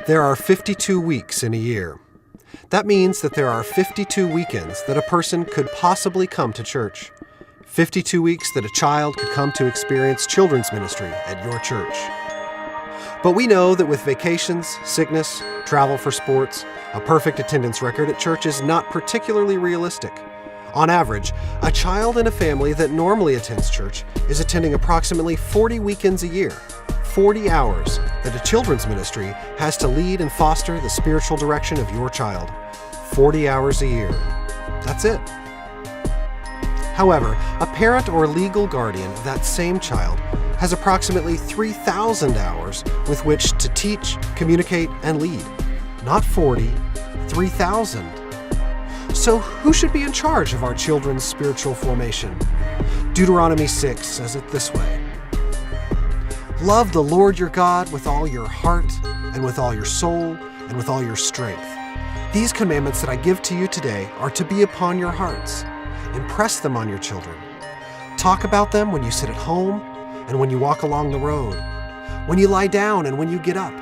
There are 52 weeks in a year. That means that there are 52 weekends that a person could possibly come to church. 52 weeks that a child could come to experience children's ministry at your church. But we know that with vacations, sickness, travel for sports, a perfect attendance record at church is not particularly realistic. On average, a child in a family that normally attends church is attending approximately 40 weekends a year, 40 hours that a children's ministry has to lead and foster the spiritual direction of your child. 40 hours a year. That's it. However, a parent or legal guardian of that same child has approximately 3,000 hours with which to teach, communicate, and lead. Not 40, 3,000. So who should be in charge of our children's spiritual formation? Deuteronomy 6 says it this way: "Love the Lord your God with all your heart, and with all your soul, and with all your strength. These commandments that I give to you today are to be upon your hearts. Impress them on your children. Talk about them when you sit at home and when you walk along the road, when you lie down and when you get up.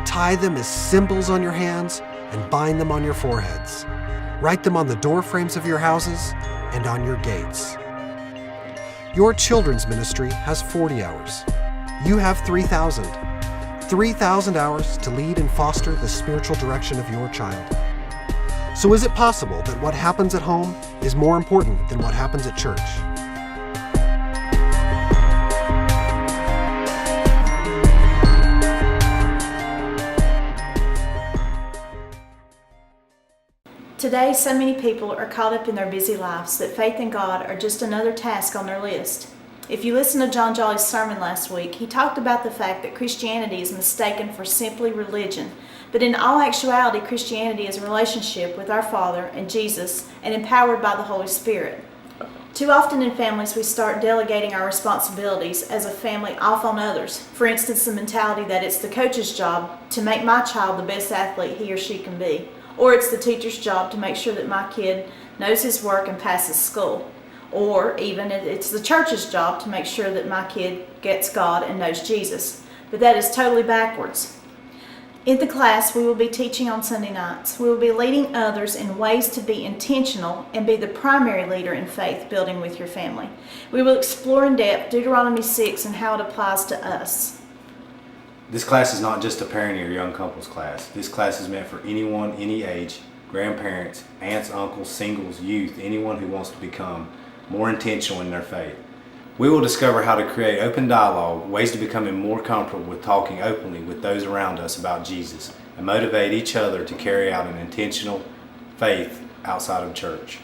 Tie them as symbols on your hands and bind them on your foreheads. Write them on the door frames of your houses and on your gates." Your children's ministry has 40 hours. You have 3,000. 3,000 hours to lead and foster the spiritual direction of your child. So is it possible that what happens at home is more important than what happens at church? Today, so many people are caught up in their busy lives that faith in God are just another task on their list. If you listen to John Jolly's sermon last week, he talked about the fact that Christianity is mistaken for simply religion. But in all actuality, Christianity is a relationship with our Father and Jesus and empowered by the Holy Spirit. Too often in families, we start delegating our responsibilities as a family off on others. For instance, the mentality that it's the coach's job to make my child the best athlete he or she can be. Or it's the teacher's job to make sure that my kid knows his work and passes school. Or even it's the church's job to make sure that my kid gets God and knows Jesus. But that is totally backwards. In the class, we will be teaching on Sunday nights. We will be leading others in ways to be intentional and be the primary leader in faith building with your family. We will explore in depth Deuteronomy 6 and how it applies to us. This class is not just a parenting or young couples class. This class is meant for anyone, any age, grandparents, aunts, uncles, singles, youth, anyone who wants to become more intentional in their faith. We will discover how to create open dialogue, ways to becoming more comfortable with talking openly with those around us about Jesus, and motivate each other to carry out an intentional faith outside of church.